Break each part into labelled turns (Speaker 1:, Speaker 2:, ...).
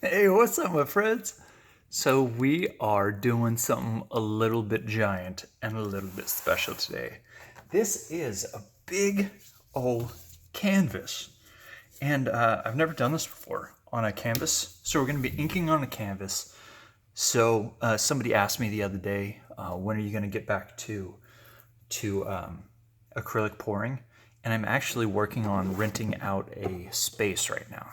Speaker 1: Hey, what's up, my friends? So, we are doing something a little bit giant and a little bit special today. This is a big old canvas, and I've never done this before on a canvas. So, we're going to be inking on a canvas. So, somebody asked me the other day, when are you going to get back to acrylic pouring? And I'm actually working on renting out a space right now.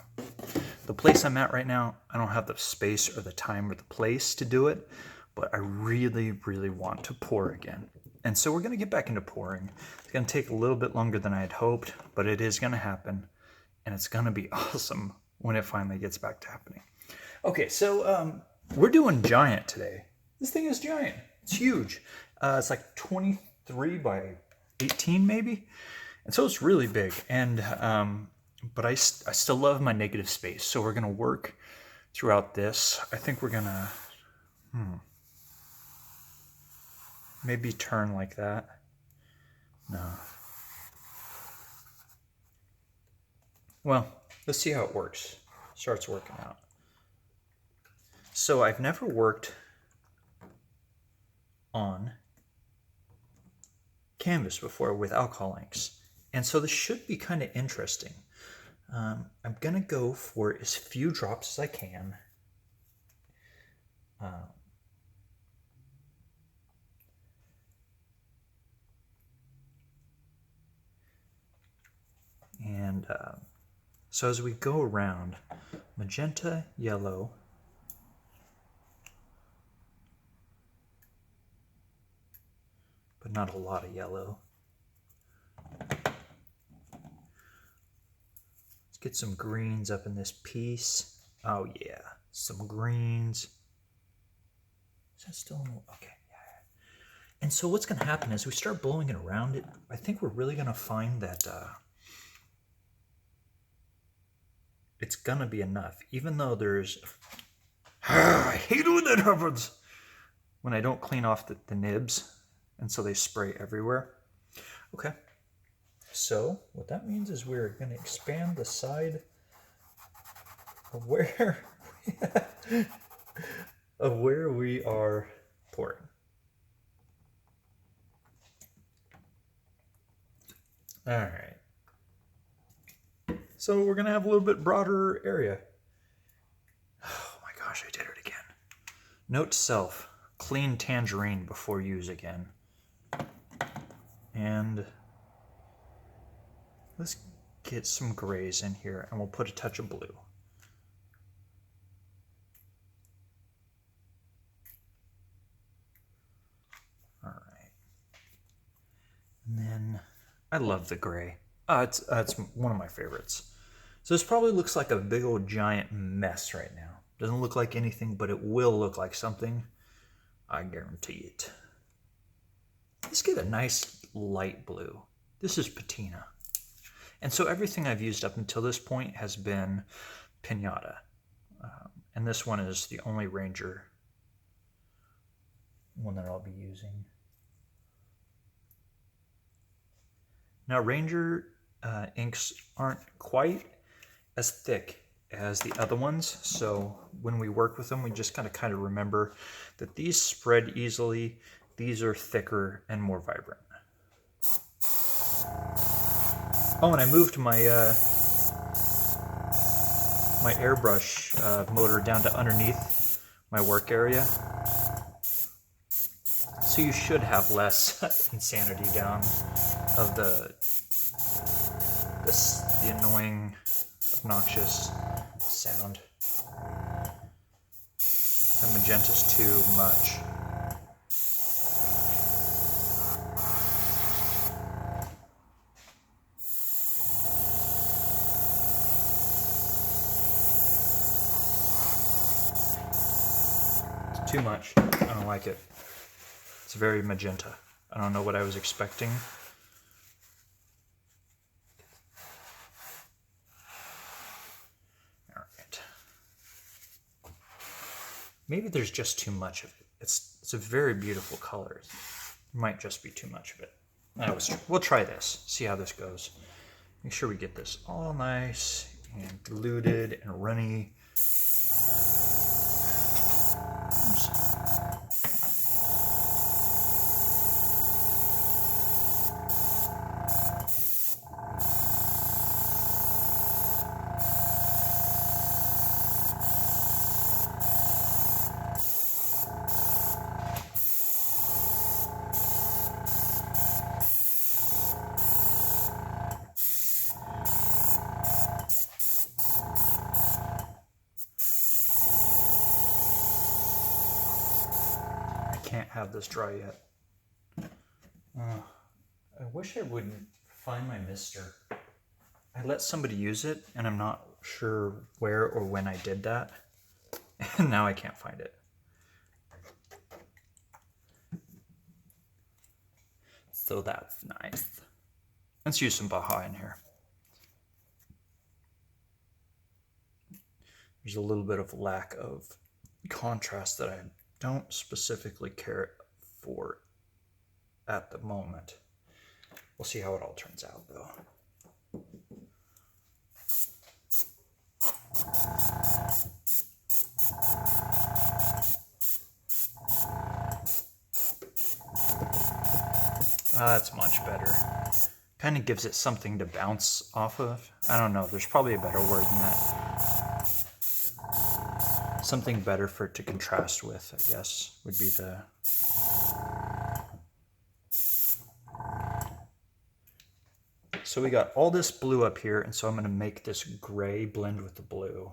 Speaker 1: The place I'm at right now, I don't have the space or the time or the place to do it, but I really, really want to pour again. And so we're going to get back into pouring. It's going to take a little bit longer than I had hoped, but it is going to happen, and it's going to be awesome when it finally gets back to happening. Okay, so we're doing giant today. This thing is giant. It's huge. It's like 23 by 18 maybe, and so it's really big. And but I still love my negative space, so we're gonna work throughout this. I think we're gonna maybe turn like that. No. Well, let's see how it works. Starts working out. So I've never worked on canvas before with alcohol inks, and so this should be kind of interesting. I'm gonna go for as few drops as I can. And so as we go around, magenta, yellow, but not a lot of yellow. Let's get some greens up in this piece. Oh yeah, some greens. Is that still in the, okay, yeah. And so what's gonna happen is we start blowing it around it. I think we're really gonna find that it's gonna be enough, even though there's, I hate when that happens, when I don't clean off the nibs, and so they spray everywhere. Okay, so what that means is we're going to expand the side of where we are pouring. All right. So we're going to have a little bit broader area. Oh my gosh, I did it again. Note to self, clean tangerine before use again. And let's get some grays in here, and we'll put a touch of blue. All right. And then I love the gray. It's one of my favorites. So this probably looks like a big old giant mess right now. Doesn't look like anything, but it will look like something. I guarantee it. Let's get a nice light blue. This is patina. And so everything I've used up until this point has been Pinata. And this one is the only Ranger one that I'll be using. Now Ranger inks aren't quite as thick as the other ones, so when we work with them, we just kind of remember that these spread easily, these are thicker and more vibrant. Oh, and I moved my my airbrush motor down to underneath my work area, so you should have less insanity down of the annoying, obnoxious sound. The magenta's too much. It's too much. I don't like it. It's very magenta. I don't know what I was expecting. Maybe there's just too much of it. It's a very beautiful color. It might just be too much of it. We'll try this, see how this goes. Make sure we get this all nice and diluted and runny. can't have this dry yet. I wish I would find my mister. I let somebody use it, and I'm not sure where or when I did that. And now I can't find it. So that's nice. Let's use some Baja in here. There's a little bit of lack of contrast that I don't specifically care for at the moment. We'll see how it all turns out though. That's much better. Kind of gives it something to bounce off of. I don't know, there's probably a better word than that. Something better for it to contrast with, I guess, would be the... So we got all this blue up here, and so I'm going to make this gray blend with the blue.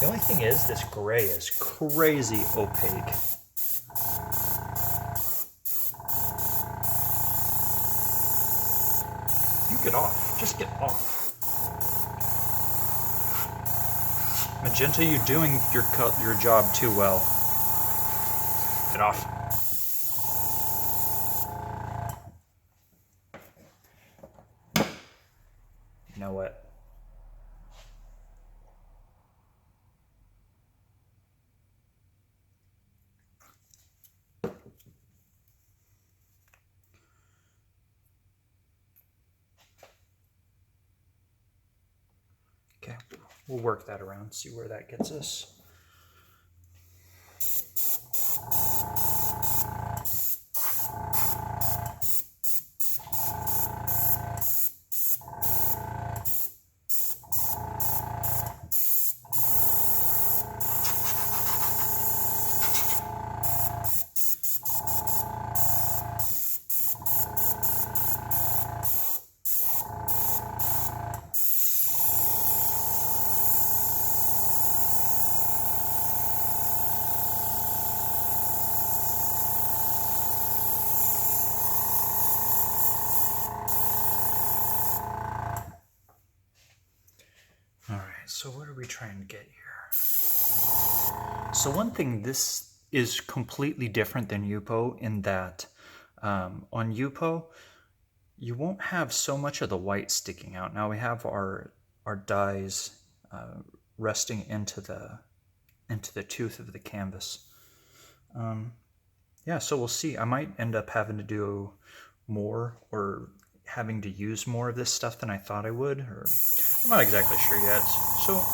Speaker 1: The only thing is, this gray is crazy opaque. You get off. Just get off. Magenta, you're doing your job too well. Get off. You know what? Okay, we'll work that around, see where that gets us. So what are we trying to get here? So one thing, this is completely different than Yupo in that on Yupo, you won't have so much of the white sticking out. Now we have our dyes resting into the tooth of the canvas. Yeah, so we'll see. I might end up having to do more or having to use more of this stuff than I thought I would, or I'm not exactly sure yet. So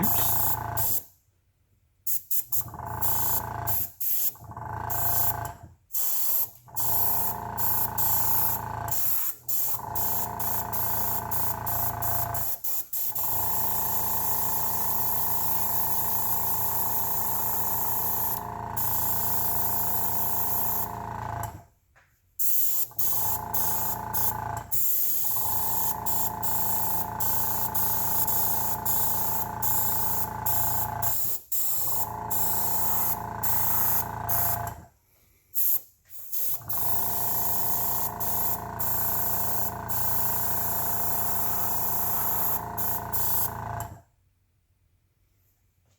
Speaker 1: oops.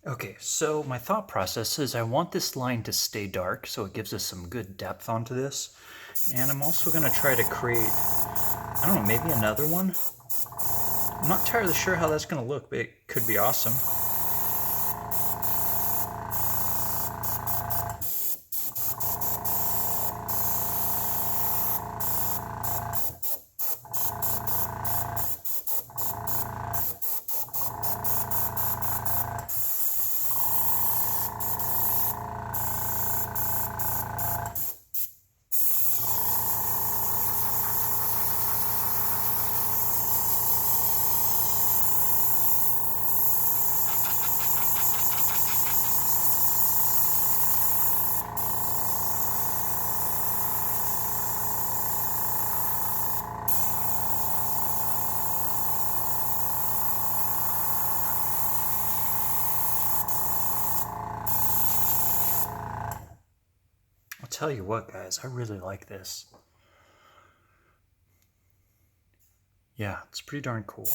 Speaker 1: Okay, so my thought process is I want this line to stay dark so it gives us some good depth onto this. And I'm also going to try to create, I don't know, maybe another one? I'm not entirely sure how that's going to look, but it Could be awesome. I'll tell you what, guys, I really like this. Yeah, it's pretty darn cool.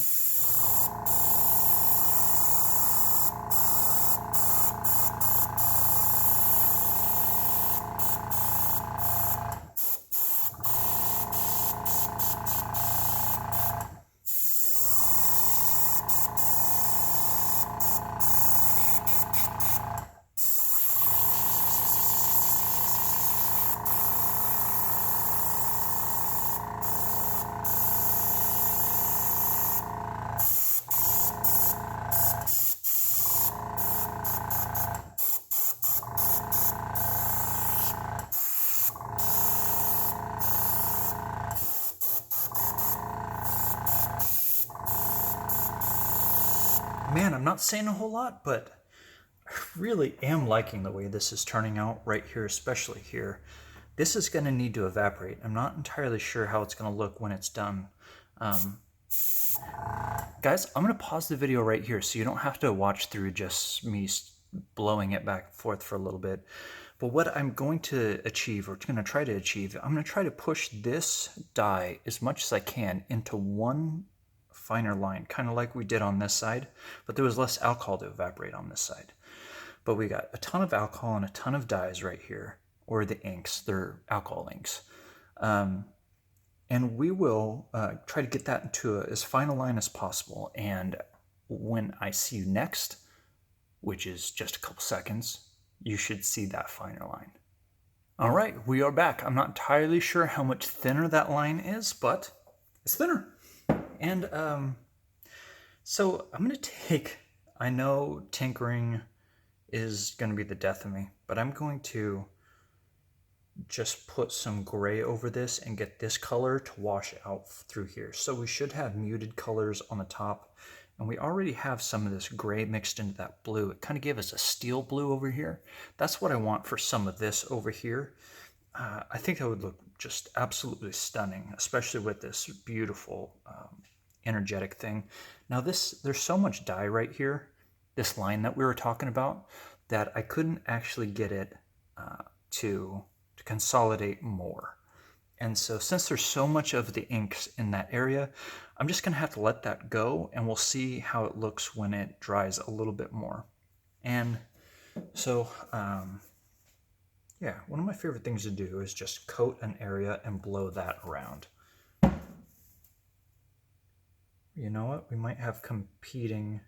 Speaker 1: Man, I'm not saying a whole lot, but I really am liking the way this is turning out right here, especially here. This is going to need to evaporate. I'm not entirely sure how it's going to look when it's done. Guys, I'm going to pause the video right here so you don't have to watch through just me blowing it back and forth for a little bit. But what I'm going to achieve, or going to try to achieve, I'm going to try to push this dye as much as I can into one finer line, kind of like we did on this side, but there was less alcohol to evaporate on this side. But we got a ton of alcohol and a ton of dyes right here, or the inks, they're alcohol inks. And we will try to get that into as fine a line as possible. And when I see you next, which is just a couple seconds, you should see that finer line. All right, we are back. I'm not entirely sure how much thinner that line is, but it's thinner. And so I'm going to take, I know tinkering is going to be the death of me, but I'm going to just put some gray over this and get this color to wash out through here. So we should have muted colors on the top, and we already have some of this gray mixed into that blue. It kind of gave us a steel blue over here. That's what I want for some of this over here. I think that would look just absolutely stunning, especially with this beautiful energetic thing. Now there's so much dye right here, this line that we were talking about, that I couldn't actually get it to consolidate more. And so since there's so much of the inks in that area, I'm just going to have to let that go, and we'll see how it looks when it dries a little bit more. And so, yeah, one of my favorite things to do is just coat an area and blow that around. You know what? We might have competing.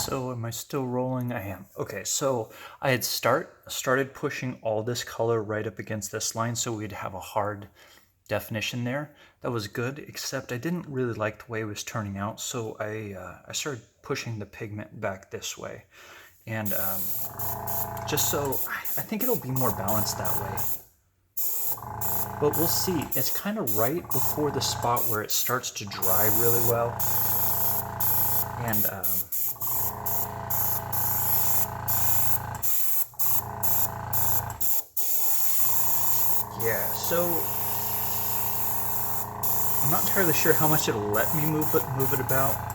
Speaker 1: So am I still rolling? I am. Okay, so I had started pushing all this color right up against this line so we'd have a hard definition there. That was good, except I didn't really like the way it was turning out, so I started pushing the pigment back this way. And just so, I think it'll be more balanced that way. But we'll see. It's kind of right before the spot where it starts to dry really well. And yeah, so I'm not entirely sure how much it'll let me move it about.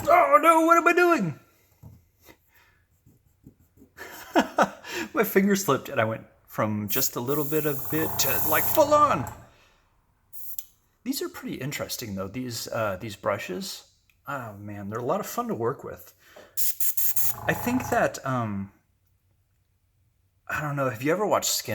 Speaker 1: Oh no, what am I doing? My finger slipped and I went from just a little bit of it to like full on. These are pretty interesting though, these brushes. Oh man, they're a lot of fun to work with. I think that, I don't know, have you ever watched Skin